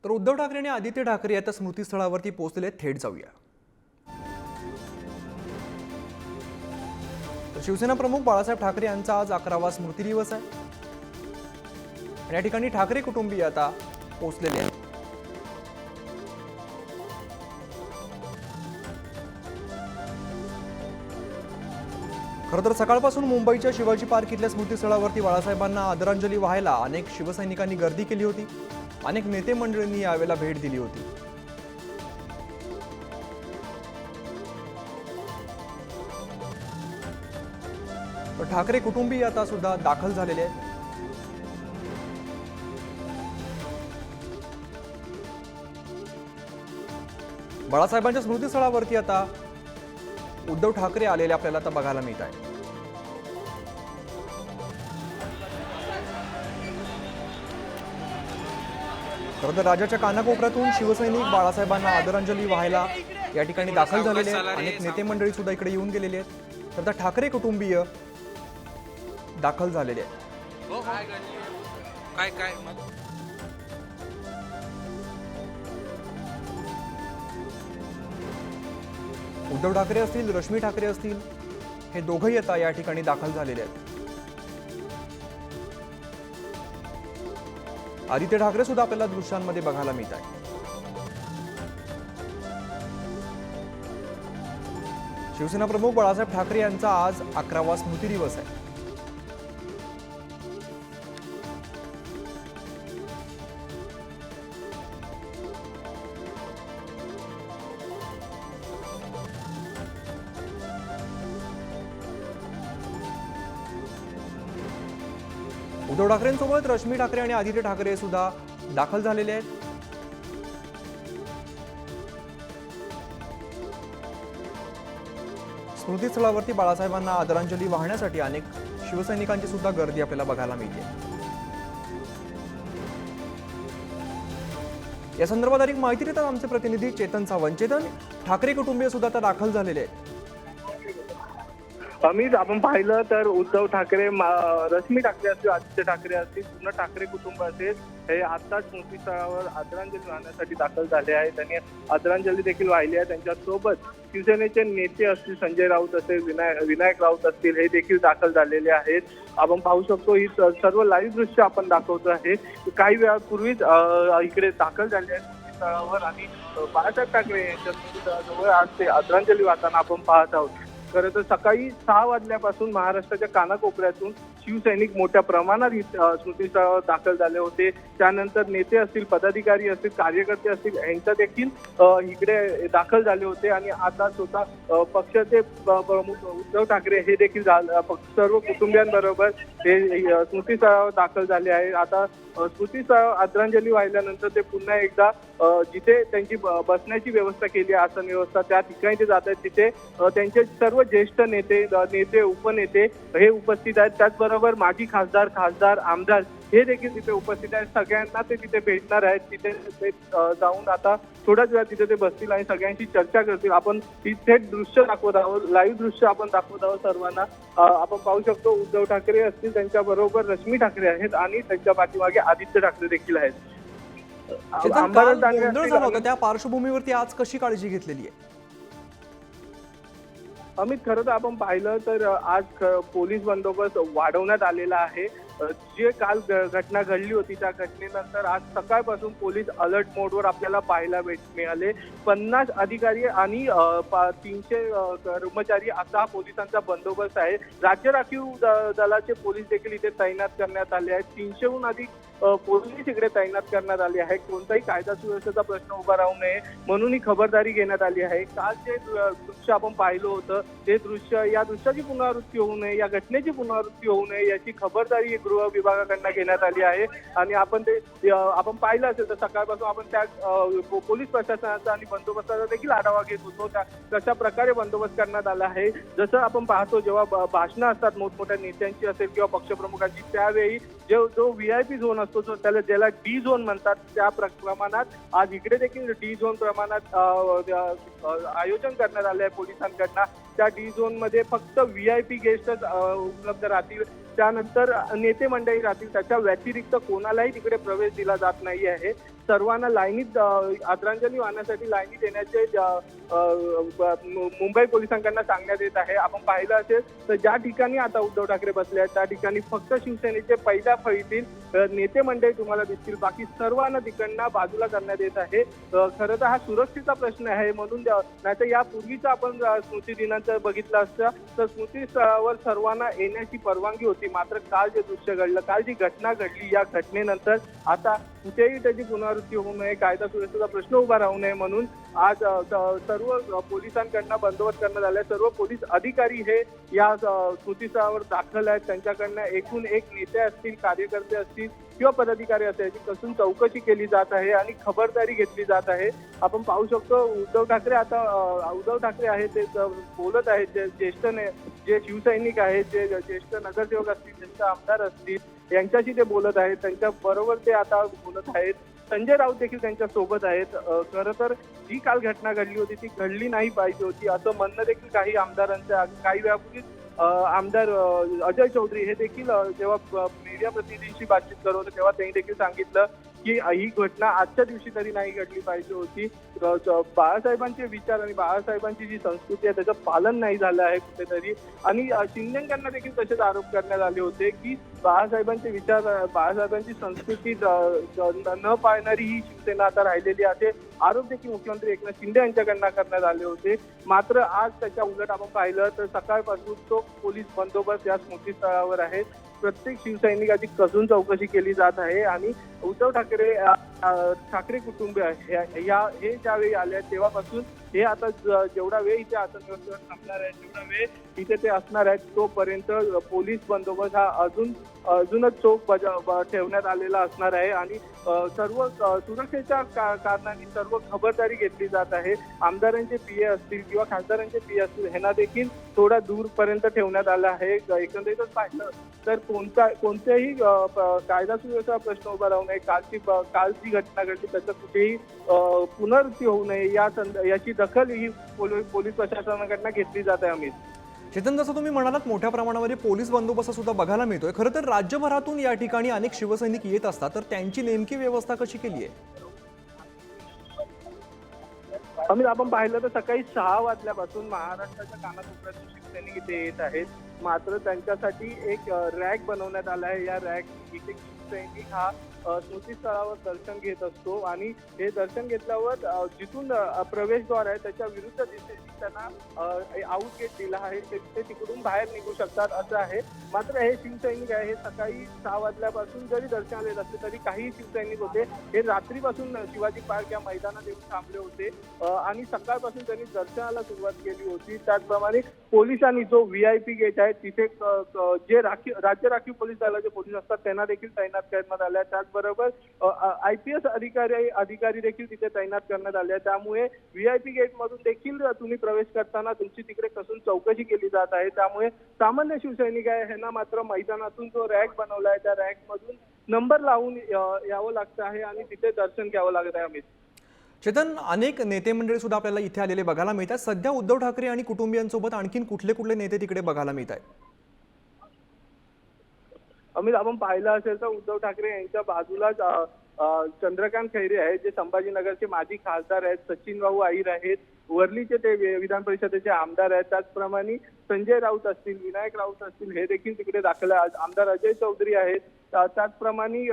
तर उद्धव ठाकरे आणि आदित्य ठाकरे आता स्मृतीस्थळावरती पोहोचलेले. थेट जाऊया. तर शिवसेना प्रमुख बाळासाहेब ठाकरे यांचा आज 11वा स्मृती दिवस आहे. आणि या ठिकाणी ठाकरे कुटुंबीय आता पोहोचलेले आहेत. खरं तर सकाळपासून मुंबईच्या शिवाजी पार्क इथल्या स्मृतीस्थळावरती बाळासाहेबांना आदरांजली वाहायला अनेक शिवसैनिकांनी गर्दी केली होती. अनेक नेते मंडळींनी यावेळेला भेट दिली होती. तर ठाकरे कुटुंबीय आता सुद्धा दाखल झालेले आहेत. बाळासाहेबांच्या स्मृतीस्थळावरती आता उद्धव ठाकरे आलेले आपल्याला आता बघायला मिळत आहे. खरं तर राज्याच्या कानाकोपऱ्यातून शिवसैनिक बाळासाहेबांना आदरांजली वाहायला या ठिकाणी दाखल झालेले आहेत. अनेक नेते मंडळी सुद्धा इकडे येऊन गेलेले आहेत. तर त्या ठाकरे कुटुंबीय दाखल झालेले आहेत. उद्धव ठाकरे असतील, रश्मी ठाकरे असतील, हे दोघंही आता या ठिकाणी दाखल झालेले आहेत. आदित्य ठाकरे सुद्धा आपल्याला दृश्यांमध्ये बघायला मिळत आहे. शिवसेना प्रमुख बाळासाहेब ठाकरे यांचा आज 11वा स्मृती दिवस आहे. उद्धव ठाकरेंसोबत रश्मी ठाकरे आणि आदित्य ठाकरे सुद्धा दाखल झालेले आहेत. स्मृतीस्थळावरती बाळासाहेबांना आदरांजली वाहण्यासाठी अनेक शिवसैनिकांची सुद्धा गर्दी आपल्याला बघायला मिळते. या संदर्भात अधिक माहिती देतात आमचे प्रतिनिधी चेतन सावंत. चेतन, ठाकरे कुटुंबीय सुद्धा आता दाखल झालेले आहेत. अमित, आपण पाहिलं तर उद्धव ठाकरे, रश्मी ठाकरे असतील, आदित्य ठाकरे असतील, पूर्ण ठाकरे कुटुंब असेल, हे आत्ताच स्मृतीस्थळावर आदरांजली वाहण्यासाठी दाखल झाले आहेत. त्यांनी आदरांजली देखील वाहिली आहे. त्यांच्यासोबत शिवसेनेचे नेते असतील, संजय राऊत असेल, विनायक राऊत असतील, हे देखील दाखल झालेले आहेत. आपण पाहू शकतो ही सर्व लाईव्ह दृश्य आपण दाखवतो आहे. काही वेळापूर्वीच इकडे दाखल झाले आहेत स्मृतीस्थळावर आणि बाळासाहेब ठाकरे यांच्या स्मृतीस्थळाजवळ आज ते आदरांजली वाहताना आपण पाहत आहोत. खरं तर सकाळी 6 वाजल्यापासून महाराष्ट्राच्या कानाकोपऱ्यातून शिवसैनिक मोठ्या प्रमाणात स्मृतीस्थळावर दाखल झाले होते. त्यानंतर नेते असतील, पदाधिकारी असतील, कार्यकर्ते असतील, यांच्या देखील इकडे दाखल झाले होते. आणि आता स्वतः पक्षाचे प्रमुख उद्धव ठाकरे हे देखील सर्व कुटुंबियांबरोबर हे स्मृतीस्थळावर दाखल झाले आहे. आता स्मृतीस्थळावर आदरांजली वाहिल्यानंतर ते पुन्हा एकदा जिथे त्यांची बसण्याची व्यवस्था केली आहे, आसन व्यवस्था, त्या ठिकाणी ते जात आहेत. तिथे त्यांचे सर्व ज्येष्ठ नेते, उपनेते हे उपस्थित आहेत. त्याचबरोबर माजी खासदार, आमदार हे देखील तिथे उपस्थित आहेत. सगळ्यांना ते तिथे भेटणार आहेत. तिथे ते जाऊन आता थोड्याच वेळात तिथे ते बसतील आणि सगळ्यांशी चर्चा करतील. आपण तिथे दृश्य दाखवत आहोत, लाईव्ह दृश्य आपण दाखवत आहोत सर्वांना. आपण पाहू शकतो उद्धव ठाकरे असतील, त्यांच्या बरोबर रश्मी ठाकरे आहेत आणि त्यांच्या पाठीमागे आदित्य ठाकरे देखील आहेत. गोंधळ झाला होता, त्या पार्श्वभूमीवरती आज कशी काळजी घेतलेली आहे? अमित, खरं तर आपण पाहिलं तर आज पोलीस बंदोबस्त वाढवण्यात आलेला आहे. जे काल घटना घडली होती त्या घटनेनंतर आज सकाळपासून पोलीस अलर्ट मोडवर आपल्याला पाहायला मिळाले. 50 अधिकारी आणि 300 कर्मचारी असा पोलिसांचा बंदोबस्त आहे. राज्य राखीव दलाचे पोलीस देखील इथे तैनात करण्यात आले आहेत. 300हून अधिक पोलीस इकडे तैनात करण्यात आले आहेत. कोणताही कायदा सुव्यवस्थेचा प्रश्न उभा राहू नये म्हणून ही खबरदारी घेण्यात आली आहे. काल जे दृश्य आपण पाहिलं होतं ते दृश्य, या दृश्याची पुनरावृत्ती होऊ नये, या घटनेची पुनरावृत्ती होऊ नये याची खबरदारी गृह विभागाकडनं घेण्यात आली आहे. आणि आपण आपण पाहिलं असेल तर सकाळपासून आपण त्या पोलीस प्रशासनाचा आणि बंदोबस्ताचा देखील आढावा घेत होतो. कशा प्रकारे बंदोबस्त करण्यात आला आहे. जसं आपण पाहतो जेव्हा भाषणं असतात मोठमोठ्या नेत्यांची असेल किंवा पक्षप्रमुखांची, त्यावेळी जो VIP झोन असतो, ज्याला D झोन म्हणतात, त्या प्रमाणात आज इकडे देखील D झोन प्रमाणात आयोजन करण्यात आले आहे पोलिसांकडनं. त्या D झोन मध्ये फक्त VIP गेस्टच उपलब्ध राहतील. त्यानंतर नेते मंडळी राहतील. त्याच्या व्यतिरिक्त कोणालाही तिकडे प्रवेश दिला जात नाही आहे. सर्वांना लाईनीत आदरांजली वाहण्यासाठी लाईनीत येण्याचे मुंबई पोलिसांकडून सांगण्यात येत आहे. आपण पाहिलं असेल तर ज्या ठिकाणी आता उद्धव ठाकरे बसले आहेत त्या ठिकाणी फक्त शिवसेनेचे पहिल्या फळीतील नेते मंडळी तुम्हाला दिसतील, बाकी सर्वांना तिकडनं बाजूला करण्यात येत आहे. खरं तर हा सुरक्षेचा प्रश्न आहे, म्हणून नाहीतर यापूर्वीचा आपण स्मृती दिनाचं बघितलं असतं तर स्मृती स्थळावर सर्वांना येण्याची परवानगी होती. मात्र काल जे दृश्य घडलं, काल जी घटना घडली, या घटनेनंतर आता कुठेही त्याची पुनरावृत्ती होऊ नये, कायदा सुव्यवस्थेचा प्रश्न उभा राहू नये म्हणून आज सर्व पोलिसांकडनं बंदोबस्त करण्यात आलाय. सर्व पोलीस अधिकारी हे या स्मृतीस्थळावर दाखल आहेत. त्यांच्याकडनं एकूण एक नेते असतील, कार्यकर्ते असतील किंवा पदाधिकारी असतील याची कसून चौकशी केली जात आहे आणि खबरदारी घेतली जात आहे. आपण पाहू शकतो उद्धव ठाकरे आहेत ते बोलत आहेत, जे शिवसैनिक आहेत, जे ज्येष्ठ नगरसेवक असतील, ज्येष्ठ आमदार असतील यांच्याशी ते बोलत आहेत. त्यांच्या बरोबर ते आता बोलत आहेत. संजय राऊत देखील त्यांच्या सोबत आहेत. खरं तर जी काल घटना घडली होती ती घडली नाही पाहिजे होती असं म्हणणं देखील काही आमदारांचं काही वेळापूर्वी आमदार अजय चौधरी हे देखील जेव्हा मीडिया प्रतिनिधींशी बातचीत करत होते तेव्हा त्यांनी देखील सांगितलं की ही घटना आजच्या दिवशी तरी नाही घडली पाहिजे होती. बाळासाहेबांचे विचार आणि बाळासाहेबांची जी संस्कृती आहे त्याचं पालन नाही झालं आहे कुठेतरी. आणि शिंदेंना देखील तसेच आरोप करण्यात आले होते की बाळासाहेबांचे विचार, बाळासाहेबांची संस्कृती न पाळणारी ही शिवसेना आता राहिलेली आहे आरोप देखील मुख्यमंत्री एकनाथ शिंदे यांच्याकडनं करण्यात आले होते. मात्र आज त्याच्या उलट आपण पाहिलं तर सकाळपासून तो पोलीस बंदोबस्त या स्मृतीस्थळावर आहे. प्रत्येक शिवसैनिकाची कसून चौकशी केली जात आहे आणि उद्धव ठाकरे कुटुंब हे ज्यावेळी आले आहेत तेव्हापासून हे आता जेवढा वेळ इथे आसन व्यवस्थेवर थांबणार आहे, जेवढा वेळ इथे ते असणार आहेत तोपर्यंत पोलीस बंदोबस्त हा अजूनच चोख ठेवण्यात आलेला असणार आहे आणि सर्व सुरक्षेच्या कारणाने सर्व खबरदारी घेतली जात आहे. आमदारांचे पीए असतील किंवा खासदारांचे पीए असतील ह्यांना देखील थोडा दूरपर्यंत ठेवण्यात आलं आहे. एकंदरीतच पाहिलं तर कोणत्याही कायदा सुव्यवस्था प्रश्न उभा राहू नये, काल जी घटना घडली त्याचं कुठेही पुनरावृत्ती होऊ नये याची दखल ही पोलीस प्रशासनाकडनं घेतली जात आहे. अमित, चेतन, जसं तुम्ही म्हणालात मोठ्या प्रमाणावर पोलीस बंदोबस्त सुद्धा बघायला मिळतोय. खरं तर राज्यभरातून या ठिकाणी अनेक शिवसैनिक येत असतात, तर त्यांची नेमकी व्यवस्था कशी केली आहे? आम्ही आपण पाहिलं तर सकाळी 6 वाजल्यापासून महाराष्ट्राच्या कानाकोपऱ्यातून शिवसैनिक इथे येत आहेत. मात्र त्यांच्यासाठी एक रॅक बनवण्यात आला आहे. या रॅक इथे शिवसैनिक हा स्मृतीस्थळावर दर्शन घेत असतो आणि हे दर्शन घेतल्यावर जिथून प्रवेशद्वार आहे त्याच्या विरुद्ध दिशेने त्यांना आउट गेट दिला आहे, ते तिकडून बाहेर निघू शकतात असं आहे. मात्र हे शिवसैनिक आहे हे सकाळी 6 वाजल्यापासून जरी दर्शनाला येत असले तरी काही शिवसैनिक होते हे रात्रीपासून शिवाजी पार्क या मैदानात येऊन थांबले होते आणि सकाळपासून त्यांनी दर्शनाला सुरुवात केली होती. त्याचप्रमाणे पोलिसांनी जो VIP गेट आहे तिथे जे राज्य राखीव पोलीस दलाचे पोलीस असतात त्यांना देखील तैनात करण्यात आले. त्याचबरोबर IPS अधिकारी देखील तिथे तैनात करण्यात आले. त्यामुळे VIP गेट मधून देखील तुम्ही प्रवेश करताना तुमची तिकडे कसून चौकशी केली जात आहे. त्यामुळे सामान्य शिवसैनिक आहे ह्यांना मात्र मैदानातून जो रॅक बनवला आहे त्या रॅक मधून नंबर लावून यावं लागतं आहे आणि तिथे दर्शन घ्यावं लागत आहे. अमित, चेतन, अनेक नेते मंडळी सुद्धा आपल्याला इथे आलेले बघायला मिळतात. सध्या उद्धव ठाकरे आणि कुटुंबियांसोबत आणखीन कुठले नेते तिकडे बघायला मिळत आहेत? अमित, आपण पाहिलं असेल तर उद्धव ठाकरे यांच्या बाजूलाच चंद्रकांत खैरे आहेत जे संभाजीनगरचे माजी खासदार आहेत. सचिन भाऊ आहिर आहेत, वर्लीचे ते विधान परिषदेचे आमदार आहेत. त्याचप्रमाणे संजय राऊत असतील, विनायक राऊत असतील हे देखील तिकडे दाखल आहेत. आमदार अजय चौधरी आहेत. त्याचप्रमाणे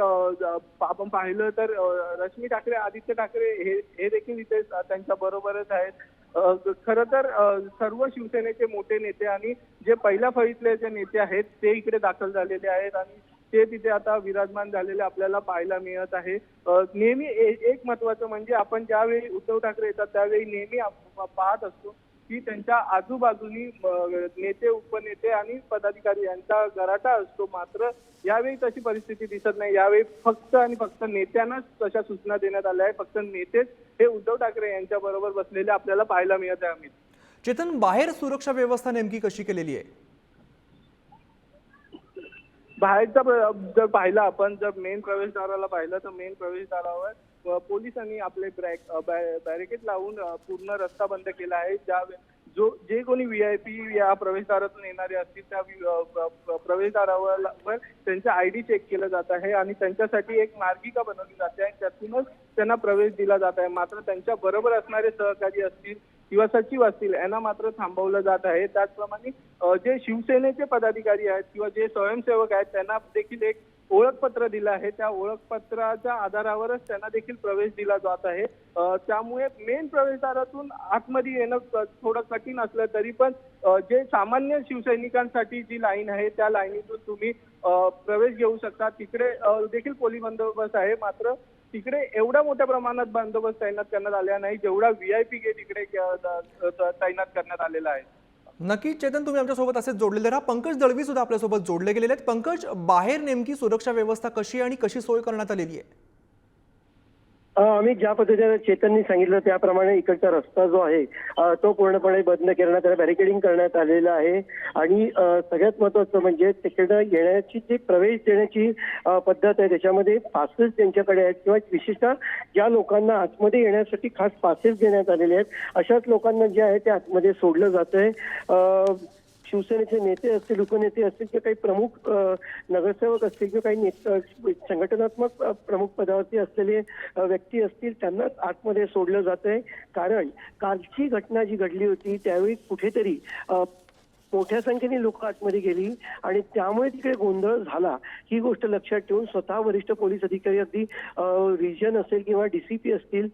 आपण पाहिलं तर रश्मी ठाकरे, आदित्य ठाकरे हे देखील इथे त्यांच्या बरोबरच आहेत. खरं तर सर्व शिवसेनेचे मोठे नेते आणि जे पहिल्या फळीतले जे नेते आहेत ते इकडे दाखल झालेले आहेत आणि ते तिथे आता विराजमान झालेले आपल्याला पाहायला मिळत आहे. नेहमी एक महत्वाचं म्हणजे आपण ज्यावेळी उद्धव ठाकरे येतात त्यावेळी नेहमी पाहत असतो की त्यांच्या आजूबाजूनी नेते, उपनेते आणि पदाधिकारी यांचा गराटा असतो. मात्र यावेळी तशी परिस्थिती दिसत नाही. यावेळी फक्त आणि फक्त नेत्यांनाच तशा सूचना देण्यात आल्या आहेत. फक्त नेतेच हे उद्धव ठाकरे यांच्या बरोबर बसलेले आपल्याला पाहायला मिळत आहे. अमित, चेतन, बाहेर सुरक्षा व्यवस्था नेमकी कशी केलेली आहे? बाहेरचा जर पाहिलं आपण, जर मेन प्रवेशद्वाराला पाहिलं तर मेन प्रवेशद्वारावर पोलिसांनी आपले बॅरिकेड लावून पूर्ण रस्ता बंद केला आहे. जे कोणी VIP या प्रवेशद्वारातून येणारे असतील त्या प्रवेशद्वारावर त्यांचा ID चेक केलं जात आहे आणि त्यांच्यासाठी एक मार्गिका बनवली जाते आणि त्यातूनच त्यांना प्रवेश दिला जात आहे. मात्र त्यांच्या बरोबर असणारे सहकारी असतील किंवा सचिव असतील यांना मात्र थांबवलं जात आहे. त्याचप्रमाणे जे शिवसेनेचे पदाधिकारी आहेत किंवा जे स्वयंसेवक आहेत त्यांना देखील एक ओळखपत्र दिलं आहे. त्या ओळखपत्राच्या आधारावरच त्यांना देखील प्रवेश दिला जात आहे. त्यामुळे मेन प्रवेशद्वारातून आतमध्ये येणं थोडं कठीण असलं तरी पण जे सामान्य शिवसैनिकांसाठी जी लाईन आहे त्या लाईनीतून तुम्ही प्रवेश घेऊ शकता. तिकडे देखील पोलीस बंदोबस्त आहे. मात्र तिकडे एवढ्या मोठ्या प्रमाणात बंदोबस्त तैनात करण्यात आलेला नाही जेवढा VIP गेट इकडे तैनात करण्यात आलेला आहे. नक्कीच चेतन, तुम्ही आमच्यासोबत असेच जोडलेले राहा. पंकज दळवी सुद्धा आपल्यासोबत जोडले गेलेले आहेत. पंकज, बाहेर नेमकी सुरक्षा व्यवस्था कशी आणि कशी सोय करण्यात आलेली आहे? आम्ही ज्या पद्धतीने चेतननी सांगितलं त्याप्रमाणे इकडचा रस्ता जो आहे तो पूर्णपणे बंद करण्यात, त्याला बॅरिकेडिंग करण्यात आलेलं आहे. आणि सगळ्यात महत्वाचं म्हणजे तिकडे येण्याची जी प्रवेश देण्याची पद्धत आहे त्याच्यामध्ये पासेस त्यांच्याकडे आहेत किंवा विशेषतः ज्या लोकांना आतमध्ये येण्यासाठी खास पासेस देण्यात आलेले आहेत अशाच लोकांना जे आहे ते आतमध्ये सोडलं जातंय. शिवसेनेचे नेते असतील, उपनेते असतील किंवा काही प्रमुख नगरसेवक असतील किंवा काही संघटनात्मक प्रमुख पदावरती असलेले व्यक्ती असतील त्यांनाच आतमध्ये सोडलं जातंय. कारण कालची घटना जी घडली होती त्यावेळी कुठेतरी मोठ्या संख्येने लोक आतमध्ये गेली आणि त्यामुळे तिकडे गोंधळ झाला. ही गोष्ट लक्षात ठेवून स्वतः वरिष्ठ पोलीस अधिकारी अगदी रिजन असेल किंवा DCP असतील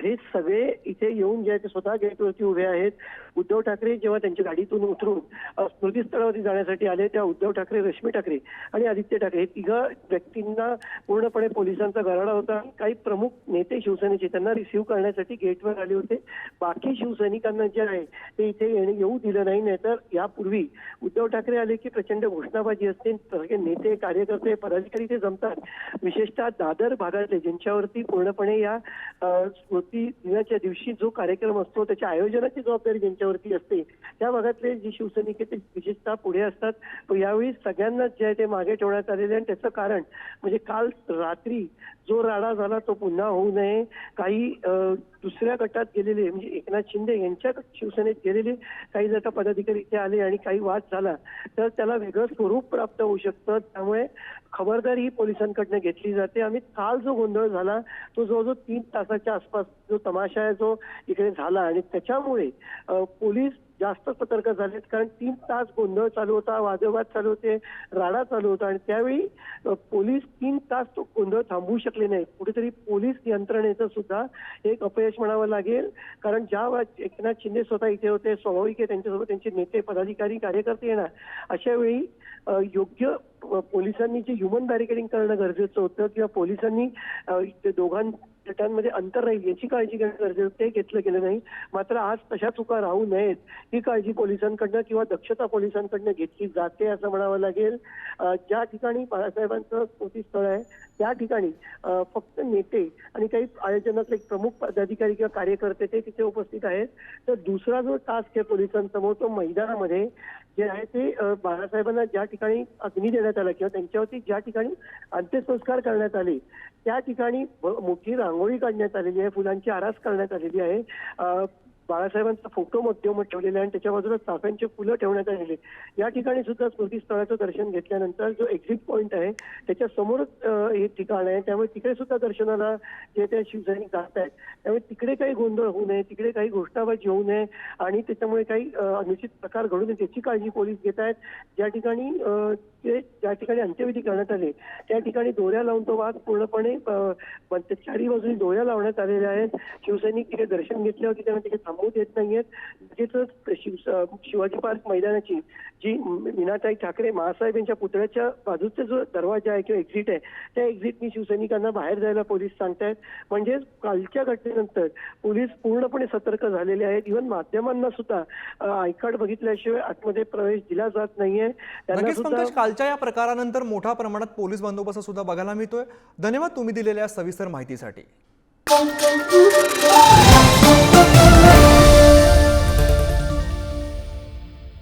हे सगळे इथे येऊन जे आहे ते स्वतः गेटवरती उभे आहेत. उद्धव ठाकरे जेव्हा त्यांच्या गाडीतून उतरून स्मृतीस्थळावरती जाण्यासाठी आले तेव्हा उद्धव ठाकरे, रश्मी ठाकरे आणि आदित्य ठाकरे हे तिघं व्यक्तींना पूर्णपणे पोलिसांचा गराडा होता. काही प्रमुख नेते शिवसेनेचे त्यांना रिसिव्ह करण्यासाठी गेटवर आले होते. बाकी शिवसैनिकांना जे आहे ते इथे येऊ दिलं नाही. नाहीतर यापूर्वी उद्धव ठाकरे आले की प्रचंड घोषणाबाजी असते, सगळे नेते, कार्यकर्ते, पदाधिकारी ते जमतात. विशेषतः दादर भागातले ज्यांच्यावरती पूर्णपणे या स्मृती दिनाच्या दिवशी जो कार्यक्रम असतो त्याच्या आयोजनाची जबाबदारी ज्यांच्यावरती असते त्या भागातले जे शिवसैनिक ते विशेषतः पुढे असतात. यावेळी सगळ्यांना जे आहे ते मागे ठेवण्यात आलेले आणि त्याचं कारण म्हणजे काल रात्री जो राडा झाला तो पुन्हा होऊ नये. काही दुसऱ्या गटात गेलेले म्हणजे एकनाथ शिंदे यांच्या शिवसेनेत गेलेले काही जर का पदाधिकारी इथे आले आणि काही वाद झाला तर त्याला वेगळं स्वरूप प्राप्त होऊ शकतं. त्यामुळे खबरदारी ही पोलिसांकडनं घेतली जाते. आम्ही काल जो गोंधळ झाला तो जवळजवळ 3 तासाच्या आसपास जो तमाशा आहे जो इकडे झाला आणि त्याच्यामुळे पोलीस जास्त सतर्क झालेत. कारण 3 तास गोंधळ चालू होता, वादविवाद चालू होते, राडा चालू होता आणि त्यावेळी पोलीस 3 तास तो गोंधळ थांबवू शकले नाही. कुठेतरी पोलीस यंत्रणेचं सुद्धा एक अपयश म्हणावं लागेल. कारण ज्या एकनाथ शिंदे स्वतः इथे होते, स्वाभाविक आहे त्यांच्यासोबत त्यांचे नेते, पदाधिकारी, कार्यकर्ते येणार. अशा वेळी योग्य पोलिसांनी जे ह्युमन बॅरिकेडिंग करणं गरजेचं होतं किंवा पोलिसांनी गटांमध्ये अंतर राहील याची काळजी घेणं गरजेचं ते घेतलं गेलं नाही. मात्र आज तशा चुका राहू नयेत ही काळजी पोलिसांकडनं किंवा दक्षता पोलिसांकडनं घेतली जाते असं म्हणावं लागेल. ज्या ठिकाणी बाळासाहेबांचं स्मृतीस्थळ आहे त्या ठिकाणी फक्त नेते आणि काही आयोजनातले प्रमुख पदाधिकारी किंवा कार्यकर्ते ते तिथे उपस्थित आहेत. तर दुसरा जो टास्क आहे पोलिसांसमोर तो मैदानामध्ये जे आहे ते बाळासाहेबांना ज्या ठिकाणी अग्नी देण्यात आला किंवा त्यांच्यावरती ज्या ठिकाणी अंत्यसंस्कार करण्यात आले त्या ठिकाणी मोठी रांगोळी काढण्यात आलेली आहे, फुलांची आरास करण्यात आलेली आहे. बाळासाहेबांचा फोटो मध्यम ठेवलेला आहे आणि त्याच्या बाजूला चाफ्यांची फुलं ठेवण्यात आलेली. या ठिकाणी सुद्धा स्मृतीस्थळाचं दर्शन घेतल्यानंतर जो एक्झिट पॉईंट आहे त्याच्या समोरच हे ठिकाण आहे. त्यामुळे तिकडे सुद्धा दर्शनाला जे त्या शिवसैनिक जात आहेत त्यामुळे तिकडे काही गोंधळ होऊ नये, तिकडे काही घोषणाबाजी होऊ नये आणि त्याच्यामुळे काही अनुचित प्रकार घडू नये त्याची काळजी पोलीस घेत आहेत. ज्या ठिकाणी अंत्यविधी करण्यात आले त्या ठिकाणी दोऱ्या लावून तो वाद पूर्णपणे चारी बाजूनी दोऱ्या लावण्यात आलेल्या आहेत. शिवसैनिक तिथे दर्शन घेतल्यावरती त्यांना तिथे थांबवू देत नाहीयेत. लगेचच शिवाजी पार्क मैदानाची जी मीनाताई ठाकरे महासाहेब यांच्या पुतळ्याच्या बाजूचा जो दरवाजा आहे किंवा एक्झिट आहे त्या एक्झिटनी शिवसैनिकांना बाहेर जायला पोलीस सांगतायत. म्हणजे कालच्या घटनेनंतर पोलीस पूर्णपणे सतर्क झालेले आहेत. इव्हन माध्यमांना सुद्धा आय कार्ड बघितल्याशिवाय आतमध्ये प्रवेश दिला जात नाहीये. त्यांना सुद्धा कालच्या या प्रकारानंतर मोठ्या प्रमाणात पोलीस बंदोबस्त सुद्धा बघायला मिळतोय. धन्यवाद तुम्ही दिलेल्या सविस्तर माहितीसाठी.